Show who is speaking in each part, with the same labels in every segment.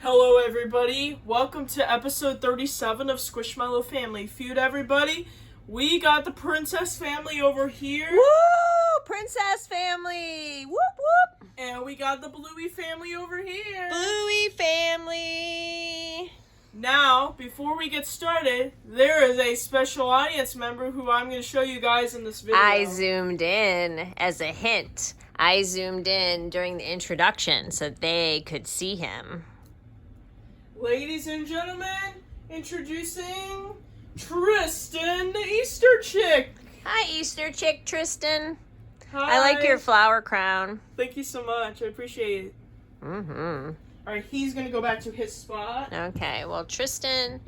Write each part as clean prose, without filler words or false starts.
Speaker 1: Hello, everybody. Welcome to episode 37 of SquishMallow Family Feud, everybody. We got the princess family over here.
Speaker 2: Woo! Princess family! Whoop, whoop!
Speaker 1: And we got the Bluey family over here.
Speaker 2: Bluey family!
Speaker 1: Now, before we get started, there is a special audience member who I'm going to show you guys in this video.
Speaker 2: I zoomed in as a hint. I zoomed in during the introduction so they could see him.
Speaker 1: Ladies and gentlemen, introducing Tristan, the Easter chick.
Speaker 2: Hi, Easter chick Tristan.
Speaker 1: Hi.
Speaker 2: I like your flower crown.
Speaker 1: Thank you so much. I appreciate it.
Speaker 2: Mm-hmm.
Speaker 1: All right, he's going to go back to his spot.
Speaker 2: Okay, well, Tristan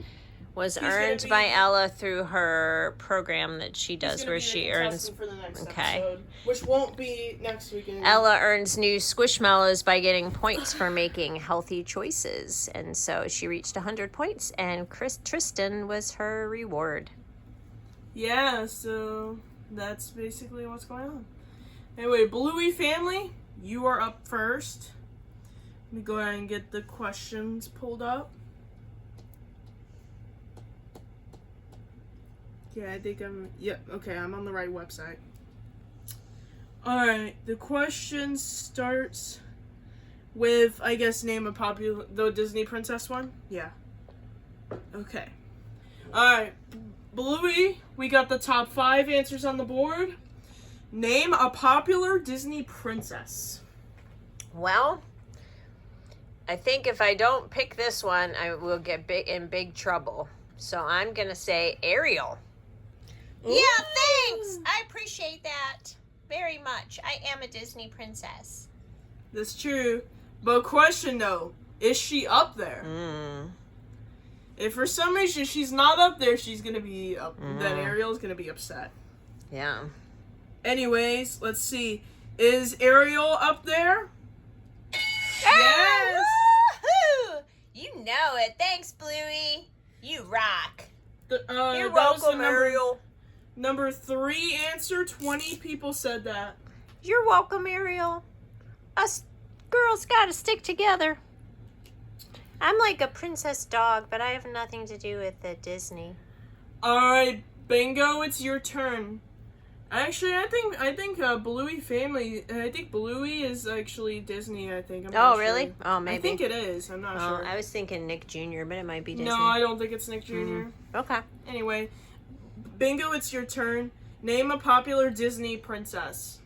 Speaker 2: was
Speaker 1: He's
Speaker 2: earned
Speaker 1: gonna be-
Speaker 2: by Ella through her program that she
Speaker 1: He's
Speaker 2: does
Speaker 1: gonna
Speaker 2: where
Speaker 1: be the
Speaker 2: she earns...
Speaker 1: contestant for the next
Speaker 2: Okay.
Speaker 1: episode, which won't be next week anymore.
Speaker 2: Ella earns new Squishmallows by getting points for making healthy choices. And so she reached 100 points, and Tristan was her reward.
Speaker 1: Yeah, so that's basically what's going on. Anyway, Bluey family, you are up first. Let me go ahead and get the questions pulled up. Yeah, I think I'm on the right website. Alright, the question starts with, I guess, name a popular, the Disney princess one? Yeah. Okay. Alright, Bluey, we got the top 5 answers on the board. Name a popular Disney princess.
Speaker 2: Well, I think if I don't pick this one, I will get in big trouble. So I'm going to say Ariel.
Speaker 1: Ooh.
Speaker 2: Yeah, thanks. I appreciate that very much. I am a Disney princess.
Speaker 1: That's true. But question though, is she up there? If for some reason she's not up there, she's gonna be up. Then Ariel's gonna be upset.
Speaker 2: Yeah.
Speaker 1: Anyways, let's see. Is Ariel up there? Yes.
Speaker 2: Woohoo! You know it. Thanks, Bluey. You rock.
Speaker 1: You're
Speaker 2: You're welcome, Ariel.
Speaker 1: Number 3 answer. 20 people said that.
Speaker 2: You're welcome, Ariel. Us girls gotta stick together. I'm like a princess dog, but I have nothing to do with the Disney.
Speaker 1: All right, Bingo, it's your turn. Actually, I think Bluey family. I think Bluey is actually Disney. I think. I'm not
Speaker 2: really?
Speaker 1: Sure.
Speaker 2: Oh, maybe.
Speaker 1: I think it is. I'm not sure.
Speaker 2: I was thinking Nick Jr., but it might be Disney.
Speaker 1: No, I don't think it's Nick Jr.
Speaker 2: Okay.
Speaker 1: Anyway, Bingo, it's your turn. Name a popular Disney princess.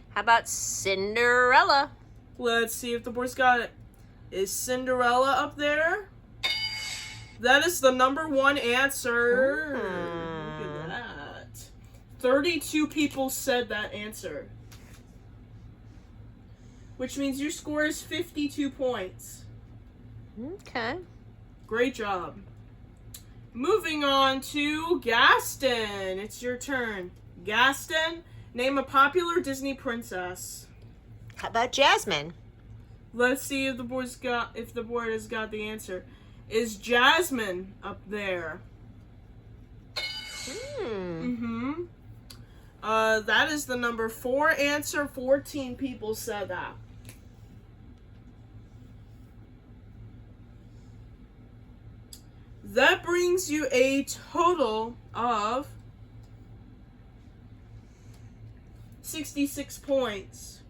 Speaker 2: How about Cinderella?
Speaker 1: Let's see if the boys got it. Is Cinderella up there? That is the number 1 answer. Look at that. 32 people said that answer. Which means your score is 52 points.
Speaker 2: Okay.
Speaker 1: Great job. Moving on to Gaston. It's your turn. Gaston, name a popular Disney princess.
Speaker 2: How about Jasmine?
Speaker 1: Let's see if the board has got the answer. Is Jasmine up there? That is the number 4 answer. 14 people said that. That brings you a total of 66 points.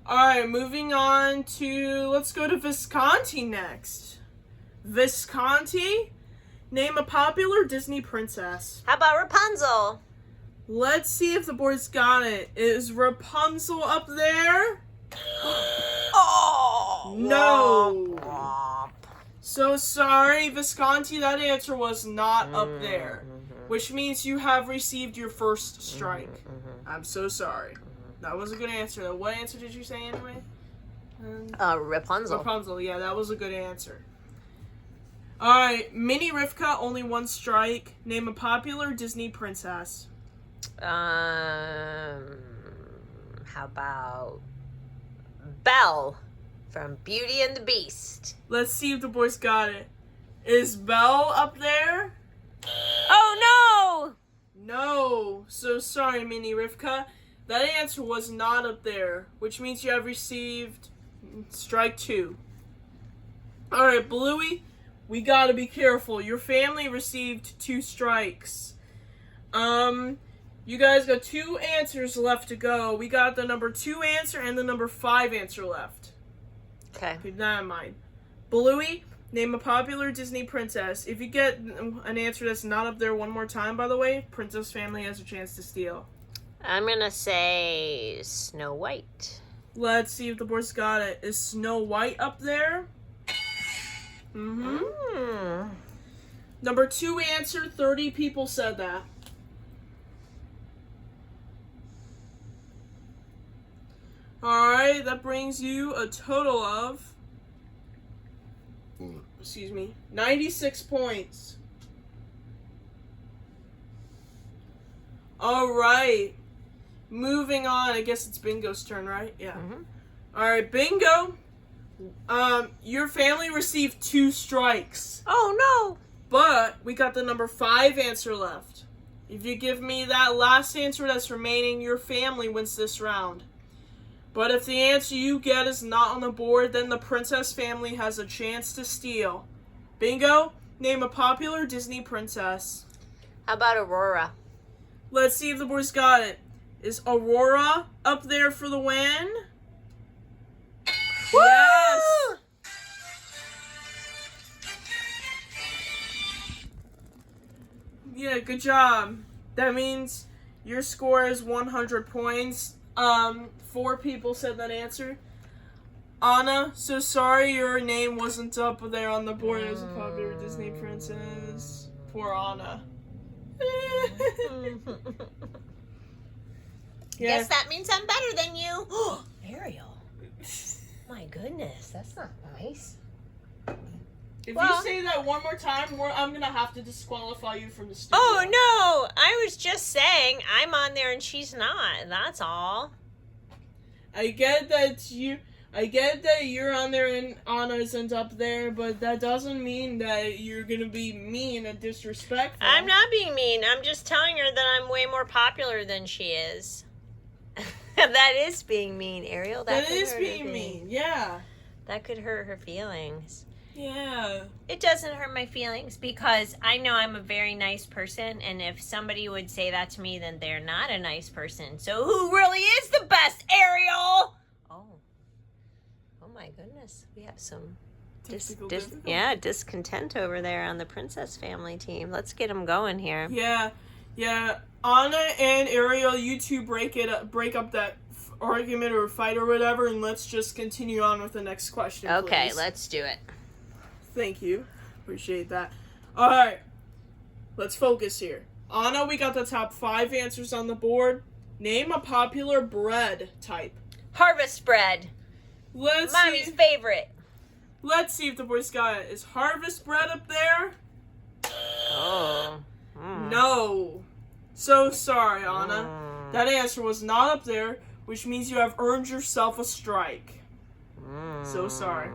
Speaker 1: Alright, moving on to, let's go to Visconti next. Visconti, name a popular Disney princess.
Speaker 2: How about Rapunzel?
Speaker 1: Let's see if the board's got it. Is Rapunzel up there?
Speaker 2: Oh!
Speaker 1: No.
Speaker 2: Womp.
Speaker 1: So sorry, Visconti, that answer was not up there. Which means you have received your first strike. I'm so sorry. That was a good answer, though. What answer did you say anyway?
Speaker 2: Rapunzel.
Speaker 1: Rapunzel, yeah, that was a good answer. Alright, Mini Rivka, only 1 strike. Name a popular Disney princess.
Speaker 2: How about Belle from Beauty and the Beast?
Speaker 1: Let's see if the boys got it. Is Belle up there?
Speaker 2: Oh, no!
Speaker 1: No. So sorry, Mini Rivka. That answer was not up there, which means you have received Strike 2. Alright, Bluey, we gotta be careful. Your family received 2 strikes. You guys got 2 answers left to go. We got the number 2 answer and the number 5 answer left.
Speaker 2: Okay.
Speaker 1: Keep that in mind. Bluey, name a popular Disney princess. If you get an answer that's not up there one more time, by the way, Princess Family has a chance to steal.
Speaker 2: I'm gonna say Snow White.
Speaker 1: Let's see if the boys got it. Is Snow White up there? Mm-hmm. Number 2 answer, 30 people said that. Alright, that brings you a total of 96 points. Alright. Moving on. I guess it's Bingo's turn, right? Yeah. Alright, Bingo. Your family received 2 strikes.
Speaker 2: Oh no!
Speaker 1: But we got the number 5 answer left. If you give me that last answer that's remaining, your family wins this round. But if the answer you get is not on the board, then the Princess Family has a chance to steal. Bingo, name a popular Disney princess.
Speaker 2: How about Aurora?
Speaker 1: Let's see if the boys got it. Is Aurora up there for the win?
Speaker 2: Woo!
Speaker 1: Yes! Yeah, good job. That means your score is 100 points. 4 people said that answer. Anna, so sorry your name wasn't up there on the board as a popular Disney princess. Poor Anna. Yeah.
Speaker 2: Guess that means I'm better than you. Ariel. My goodness, that's not nice.
Speaker 1: If you say that one more time, I'm going to have to disqualify you from the studio.
Speaker 2: Oh, no. I was just saying I'm on there and she's not. That's all.
Speaker 1: I get that you're on there and Anna isn't up there, but that doesn't mean that you're going to be mean and disrespectful.
Speaker 2: I'm not being mean. I'm just telling her that I'm way more popular than she is. That is being mean, Ariel.
Speaker 1: That is being mean, yeah.
Speaker 2: That could hurt her feelings.
Speaker 1: Yeah.
Speaker 2: It doesn't hurt my feelings because I know I'm a very nice person, and if somebody would say that to me, then they're not a nice person. So who really is the best, Ariel? Oh my goodness. We have some discontent over there on the Princess Family team. Let's get them going here.
Speaker 1: Yeah. Anna and Ariel, you two break up that argument or fight or whatever, and let's just continue on with the next question.
Speaker 2: Okay,
Speaker 1: please.
Speaker 2: let's do it.
Speaker 1: Thank you. Appreciate that. Alright. Let's focus here. Anna, we got the top 5 answers on the board. Name a popular bread type.
Speaker 2: Harvest bread. Mommy's favorite.
Speaker 1: Let's see if the boys got it. Is harvest bread up there?
Speaker 2: Oh.
Speaker 1: No. So sorry, Anna. That answer was not up there, which means you have earned yourself a strike. So sorry.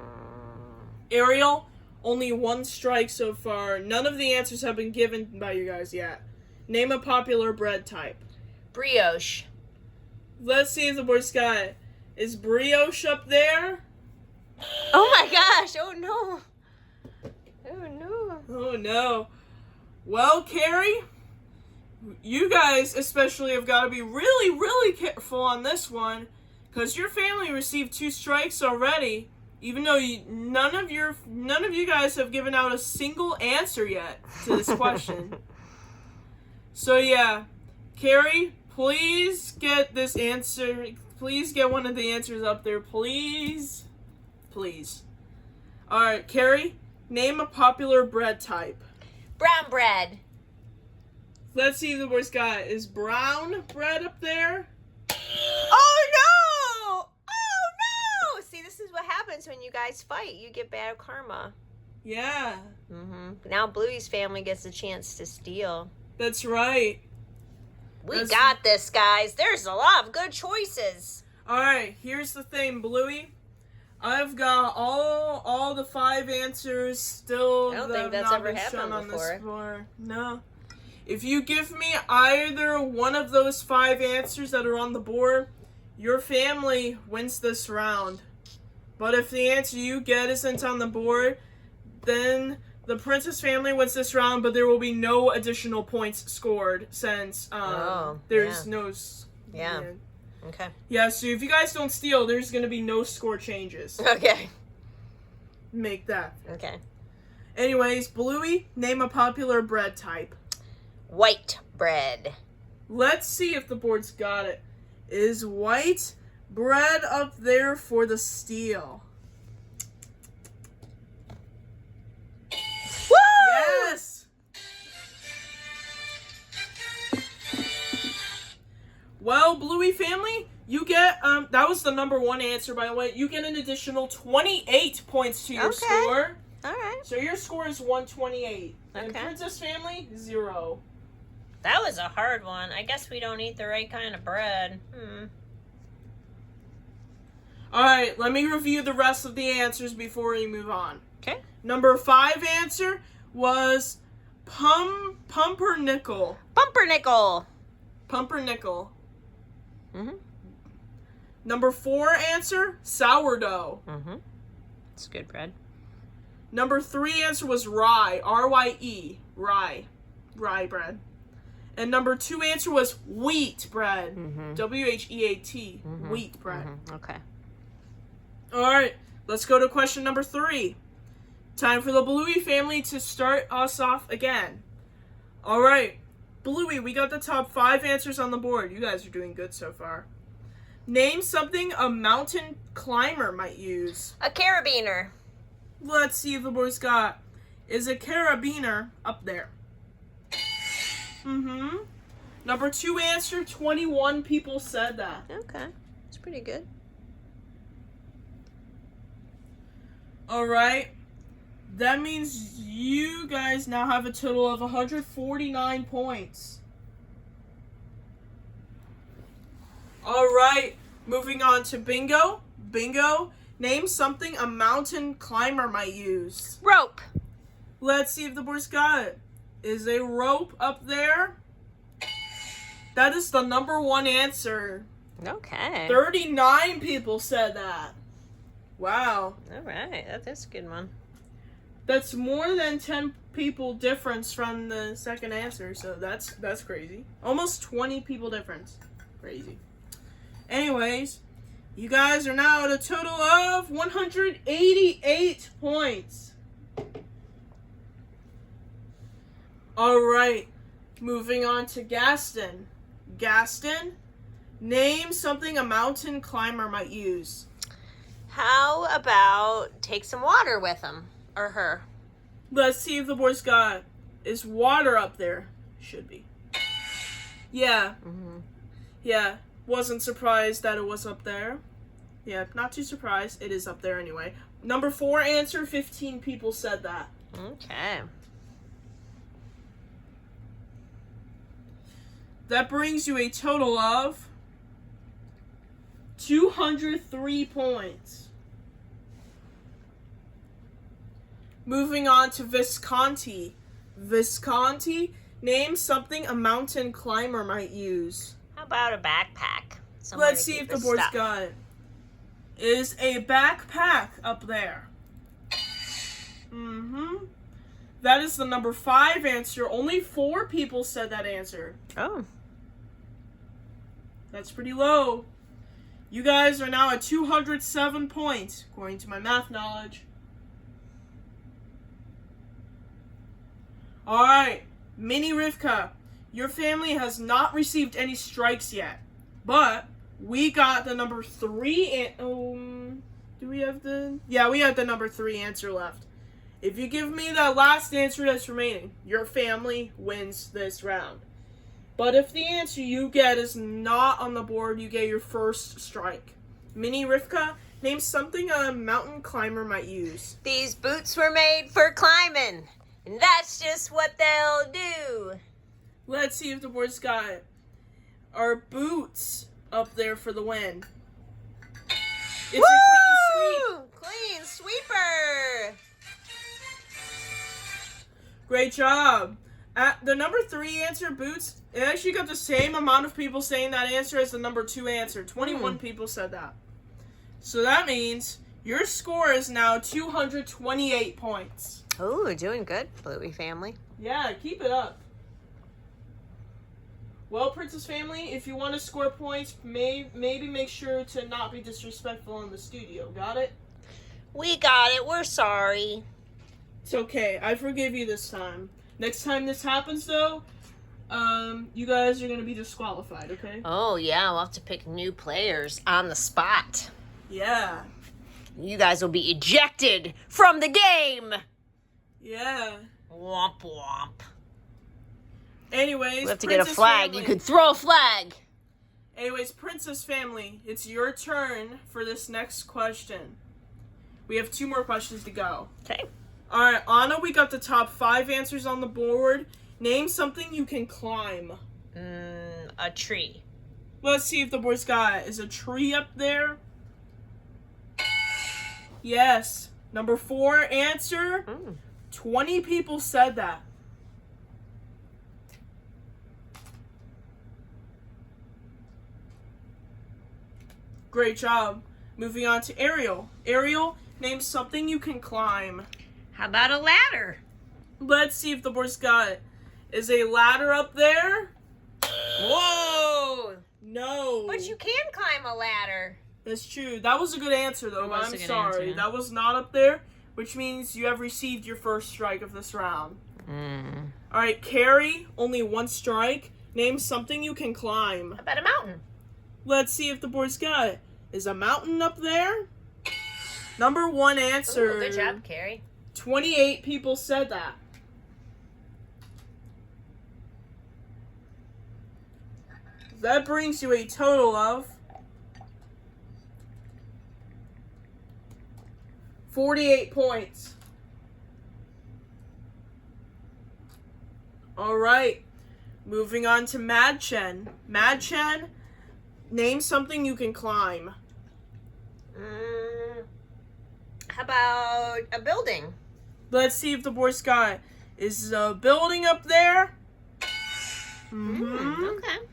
Speaker 1: Ariel, only 1 strike so far. None of the answers have been given by you guys yet. Name a popular bread type.
Speaker 2: Brioche.
Speaker 1: Let's see if the boys got it. Is brioche up there?
Speaker 2: Oh my gosh. Oh no. Oh no.
Speaker 1: Oh no. Well, Carrie, you guys especially have got to be really, really careful on this one, because your family received 2 strikes already, even though none of you guys have given out a single answer yet to this question. So yeah, Carrie, please get this answer. Please get one of the answers up there, please. Please. All right, Carrie, name a popular bread type.
Speaker 2: Brown bread.
Speaker 1: Let's see if the boys got it. Is brown bread up there?
Speaker 2: Oh no! Oh no! See, this is what happens when you guys fight. You get bad karma.
Speaker 1: Yeah.
Speaker 2: Now Bluey's family gets a chance to steal.
Speaker 1: That's right.
Speaker 2: We got this, guys. There's a lot of good choices.
Speaker 1: Alright, here's the thing, Bluey. I've got all the 5 answers still.
Speaker 2: I don't think that's ever happened
Speaker 1: on
Speaker 2: before.
Speaker 1: This board. No. If you give me either one of those 5 answers that are on the board, your family wins this round. But if the answer you get isn't on the board, then the princess family wins this round, but there will be no additional points scored since there's no...
Speaker 2: Yeah. Okay.
Speaker 1: Yeah, so if you guys don't steal, there's going to be no score changes.
Speaker 2: Okay.
Speaker 1: Make that.
Speaker 2: Okay.
Speaker 1: Anyways, Bluey, name a popular bread type.
Speaker 2: White bread.
Speaker 1: Let's see if the board's got it. Is white bread up there for the steal?
Speaker 2: Woo!
Speaker 1: Yes! Well, Bluey family, you get, that was the number one answer, by the way. You get an additional 28 points to your score.
Speaker 2: All right.
Speaker 1: So your score is 128.
Speaker 2: Okay.
Speaker 1: And Princess family, 0.
Speaker 2: That was a hard one. I guess we don't eat the right kind of bread.
Speaker 1: Alright, let me review the rest of the answers before we move on.
Speaker 2: Okay.
Speaker 1: Number 5 answer was pumpernickel.
Speaker 2: Pumpernickel.
Speaker 1: Pumpernickel.
Speaker 2: Mm-hmm.
Speaker 1: Number 4 answer, sourdough.
Speaker 2: Mm-hmm. It's good bread.
Speaker 1: Number 3 answer was rye. R-Y-E. Rye. Rye bread. And number 2 answer was wheat bread.
Speaker 2: Mm-hmm.
Speaker 1: W-H-E-A-T.
Speaker 2: Mm-hmm.
Speaker 1: Wheat bread.
Speaker 2: Mm-hmm. Okay.
Speaker 1: Alright, let's go to question number 3. Time for the Bluey family to start us off again. Alright, Bluey, we got the top 5 answers on the board. You guys are doing good so far. Name something a mountain climber might use.
Speaker 2: A carabiner.
Speaker 1: Let's see if the board's got. Is a carabiner up there? Mm-hmm. Number 2 answer, 21 people said that.
Speaker 2: Okay. It's pretty good.
Speaker 1: Alright. That means you guys now have a total of 149 points. Alright. Moving on to bingo. Bingo. Name something a mountain climber might use.
Speaker 2: Rope.
Speaker 1: Let's see if the board's got it. Is a rope up there? That is the number 1 answer.
Speaker 2: Okay.
Speaker 1: 39 people said that. Wow.
Speaker 2: All right. That's a good one.
Speaker 1: That's more than 10 people difference from the second answer, so that's crazy. Almost 20 people difference. Crazy. Anyways, you guys are now at a total of 188 points. Alright, moving on to Gaston. Gaston, name something a mountain climber might use.
Speaker 2: How about take some water with him or her?
Speaker 1: Let's see if the board's got. Is water up there? Should be. Yeah.
Speaker 2: Mm-hmm.
Speaker 1: Yeah. Wasn't surprised that it was up there. Yeah, not too surprised. It is up there anyway. Number 4 answer, 15 people said that.
Speaker 2: Okay.
Speaker 1: That brings you a total of 203 points. Moving on to Visconti. Visconti, name something a mountain climber might use.
Speaker 2: How about a backpack? Somewhere
Speaker 1: Let's
Speaker 2: to
Speaker 1: see
Speaker 2: keep
Speaker 1: if the
Speaker 2: his
Speaker 1: board's
Speaker 2: stuff.
Speaker 1: got it. Is a backpack up there? Mm-hmm. That is the number 5 answer. Only 4 people said that answer.
Speaker 2: Oh.
Speaker 1: That's pretty low. You guys are now at 207 points, according to my math knowledge. Alright, Mini Rivka, your family has not received any strikes yet, but we got the number 3, do we have the... Yeah, we have the number 3 answer left. If you give me that last answer that's remaining, your family wins this round. But if the answer you get is not on the board, you get your first strike. Mini Rivka, name something a mountain climber might use.
Speaker 2: These boots were made for climbing, and that's just what they'll do.
Speaker 1: Let's see if the board's got it. Are boots up there for the win? It's a clean sweep.
Speaker 2: Clean sweeper.
Speaker 1: Great job. At the number 3 answer, boots, it actually got the same amount of people saying that answer as the number 2 answer. 21 people said that. So that means Your score is now 228 points.
Speaker 2: Ooh, doing good, Bluey family.
Speaker 1: Yeah, keep it up. Well, Princess family, if you want to score points, maybe make sure to not be disrespectful in the studio. Got it?
Speaker 2: We got it. We're sorry.
Speaker 1: It's okay. I forgive you this time. Next time this happens, though, you guys are going to be disqualified, okay?
Speaker 2: Oh, yeah. We'll have to pick new players on the spot.
Speaker 1: Yeah.
Speaker 2: You guys will be ejected from the game.
Speaker 1: Yeah.
Speaker 2: Womp womp.
Speaker 1: Anyways,
Speaker 2: We have to get a
Speaker 1: Princess
Speaker 2: flag.
Speaker 1: family.
Speaker 2: You could throw a flag.
Speaker 1: Anyways, Princess family, it's your turn for this next question. We have 2 more questions to go.
Speaker 2: Okay.
Speaker 1: All right, Anna, we got the top 5 answers on the board. Name something you can climb.
Speaker 2: A tree.
Speaker 1: Let's see if the boys got it. Is a tree up there? Yes. Number 4 answer. 20 people said that. Great job. Moving on to Ariel. Ariel, name something you can climb.
Speaker 2: How about a ladder?
Speaker 1: Let's see if the boys got it. Is a ladder up there?
Speaker 2: Whoa!
Speaker 1: No.
Speaker 2: But you can climb a ladder.
Speaker 1: That's true. That was a good answer, though,
Speaker 2: It
Speaker 1: but
Speaker 2: was a
Speaker 1: I'm
Speaker 2: good
Speaker 1: sorry.
Speaker 2: answer.
Speaker 1: That was not up there, which means you have received your first strike of this round. All right, Carrie, only 1 strike. Name something you can climb.
Speaker 2: How about a mountain?
Speaker 1: Let's see if the boys got it. Is a mountain up there? Number 1 answer.
Speaker 2: Ooh, good job, Carrie.
Speaker 1: 28 people said that. That brings you a total of 48 points. All right. Moving on to Mad Chen. Mad Chen, name something you can climb.
Speaker 2: How about a building?
Speaker 1: Let's see if the boys got it. Is a building up there? Mm-hmm.
Speaker 2: Okay.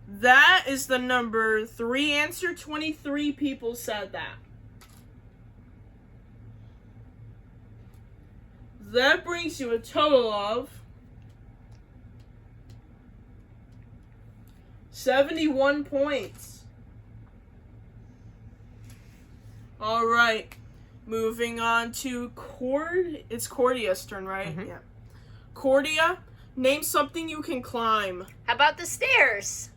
Speaker 1: That is the number 3 answer. 23 people said that. That brings you a total of 71 points. All right. Moving on to It's Cordia's turn, right?
Speaker 2: Mhm.
Speaker 1: Yeah. Cordia, name something you can climb.
Speaker 2: How about the stairs?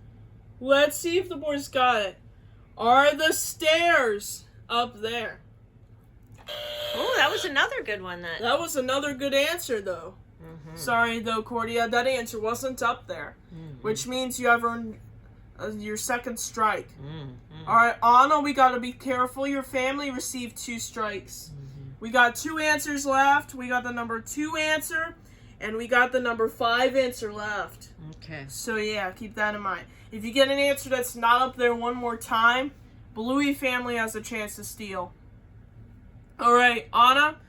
Speaker 1: Let's see if the boys got it. Are the stairs up there?
Speaker 2: Oh, that was another good one.
Speaker 1: That was another good answer, though. Sorry, though, Cordia, that answer wasn't up there, which means you have earned your second strike. All right, Anna, we got to be careful. Your family received 2 strikes. We got 2 answers left. We got the number 2 answer, and we got the number 5 answer left.
Speaker 2: Okay.
Speaker 1: So, yeah, keep that in mind. If you get an answer that's not up there one more time, Bluey family has a chance to steal. All right, Anna,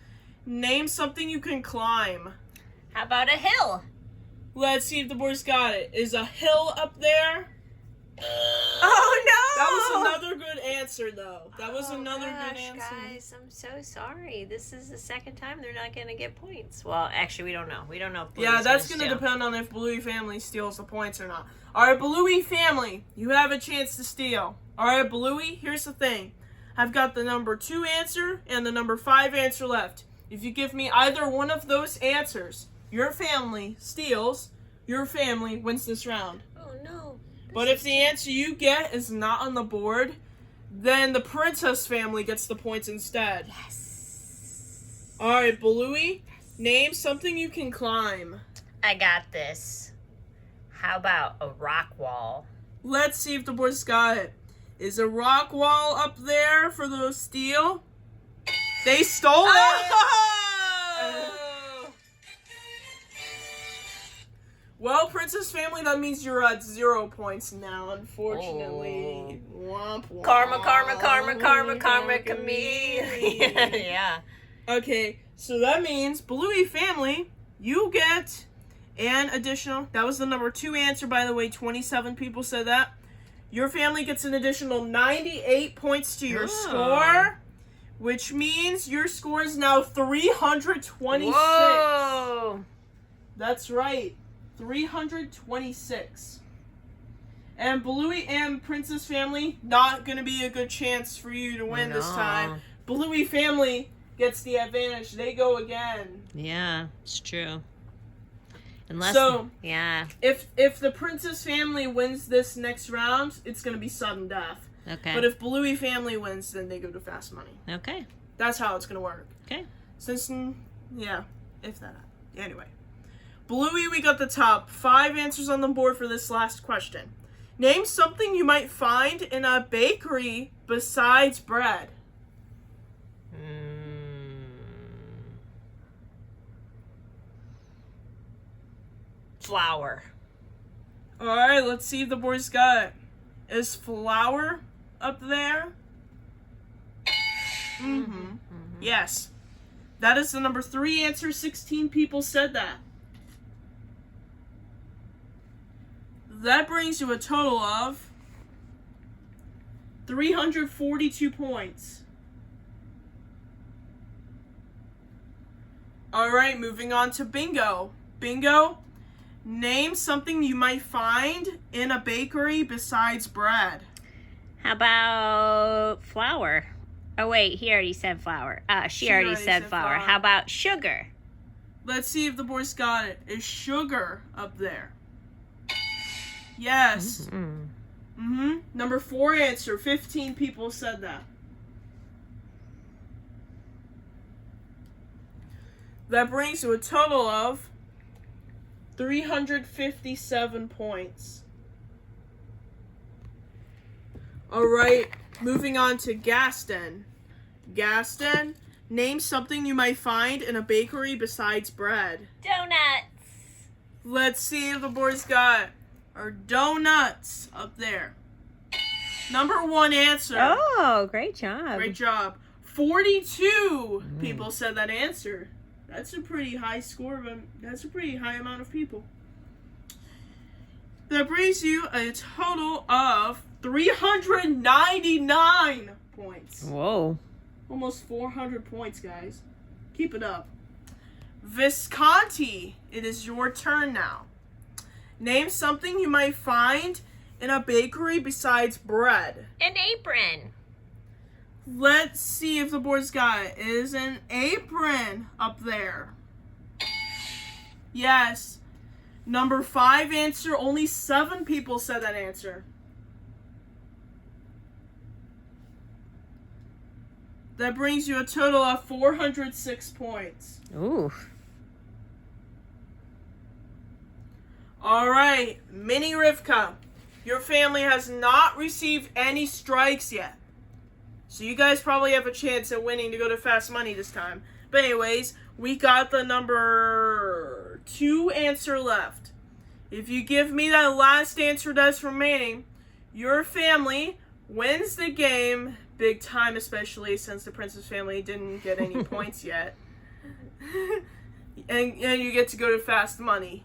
Speaker 1: name something you can climb.
Speaker 2: How about a hill?
Speaker 1: Let's see if the boys got it. Is a hill up there?
Speaker 2: Oh, no!
Speaker 1: That was another good answer, though. That was another good answer.
Speaker 2: Guys, I'm so sorry. This is the second time they're not going to get points. Well, actually, we don't know. We don't know if Bluey's
Speaker 1: Yeah, that's
Speaker 2: going
Speaker 1: going to depend on if Bluey family steals the points or not. All right, Bluey family, you have a chance to steal. All right, Bluey, here's the thing. I've got the number 2 answer and the number 5 answer left. If you give me either one of those answers, your family steals, your family wins this round.
Speaker 2: Oh, no.
Speaker 1: But if the answer you get is not on the board, then the princess family gets the points instead.
Speaker 2: Yes.
Speaker 1: All right, Bluey, name something you can climb.
Speaker 2: I got this. How about a rock wall?
Speaker 1: Let's see if the boys got it. Is a rock wall up there for those steal? They stole it!
Speaker 2: Oh!
Speaker 1: Well, princess family, that means you're at 0 points now, unfortunately. Womp womp.
Speaker 2: Karma, karma, karma, karma, karma, me. Yeah.
Speaker 1: Okay, so that means Bluey family, you get an additional. That was the number 2 answer, by the way. 27 people said that. Your family gets an additional 98 points to your score, which means your score is now 326.
Speaker 2: Whoa!
Speaker 1: That's right, 326. And Bluey and Princess Family, not going to be a good chance for you to win this time. Bluey Family gets the advantage. They go again.
Speaker 2: Yeah, it's true. Unless,
Speaker 1: if the Princess Family wins this next round, it's going to be sudden death.
Speaker 2: Okay.
Speaker 1: But if Bluey Family wins, then they go to fast money.
Speaker 2: Okay.
Speaker 1: That's how it's going to work.
Speaker 2: Okay.
Speaker 1: Since, if that. Anyway. Bluey, we got the top 5 answers on the board for this last question. Name something you might find in a bakery besides bread.
Speaker 2: Flour.
Speaker 1: Alright, let's see if the boys got it. Is flour up there? Yes. That is the number 3 answer. 16 people said that. That brings you a total of 342 points. Alright, moving on to bingo. Bingo, name something you might find in a bakery besides bread.
Speaker 2: How about flour? Oh, wait, he already said flour. She already said flour. How about sugar?
Speaker 1: Let's see if the boys got it. Is sugar up there? Yes. Number 4 answer. 15 people said that. That brings you a total of 357 points. Alright, moving on to Gaston. Gaston, name something you might find in a bakery besides bread.
Speaker 2: Donuts.
Speaker 1: Let's see if the boys got our donuts up there. Number 1 answer.
Speaker 2: Oh, great job.
Speaker 1: Great job. 42 people said that answer. That's a pretty high score. That's a pretty high amount of people. That brings you a total of 399 points.
Speaker 2: Whoa.
Speaker 1: Almost 400 points, guys. Keep it up. Visconti, it is your turn now. Name something you might find in a bakery besides bread.
Speaker 2: An apron.
Speaker 1: Let's see if the boys got it. Is an apron up there? Yes. Number 5 answer. Only 7 people said that answer. That brings you a total of 406 points.
Speaker 2: Ooh.
Speaker 1: Alright, Mini Rivka. Your family has not received any strikes yet. So you guys probably have a chance at winning to go to fast money this time. But anyways, we got the number 2 answer left. If you give me that last answer that's remaining, your family wins the game big time, especially since the Princess family didn't get any points yet. and you get to go to fast money.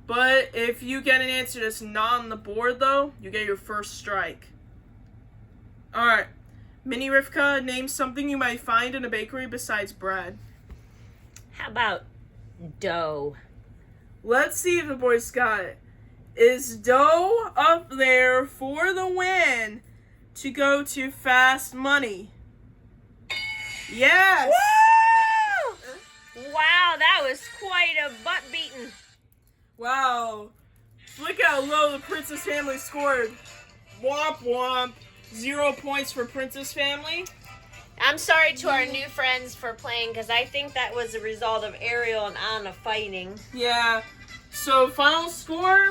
Speaker 1: But if you get an answer that's not on the board, though, you get your first strike. Alright. Mini Rivka, name something you might find in a bakery besides bread.
Speaker 2: How about dough?
Speaker 1: Let's see if the boys got it. Is dough up there for the win to go to fast money? Yes!
Speaker 2: Woo! Wow, that was quite a butt beating.
Speaker 1: Wow. Look how low the Princess family scored. Womp womp. 0 points for Princess family.
Speaker 2: I'm sorry to our new friends for playing, because I think that was a result of Ariel and Anna fighting.
Speaker 1: Yeah. So, final score.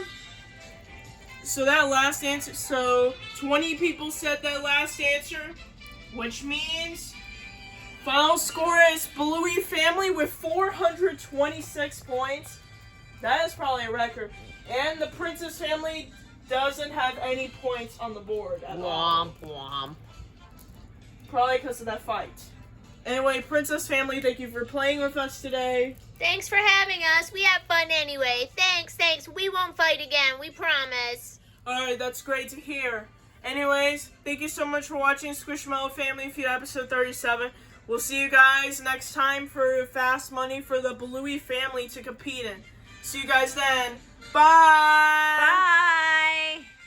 Speaker 1: So, that last answer. So, 20 people said that last answer, which means final score is Bluey family with 426 points. That is probably a record. And the Princess family doesn't have any points on the board at all.
Speaker 2: Womp womp.
Speaker 1: Probably because of that fight. Anyway, Princess family, thank you for playing with us today.
Speaker 2: Thanks for having us. We had fun anyway. Thanks. We won't fight again. We promise.
Speaker 1: Alright, that's great to hear. Anyways, thank you so much for watching SquishMallow Family Feud episode 37. We'll see you guys next time for Fast Money for the Bluey family to compete in. See you guys then. Bye!
Speaker 2: Bye!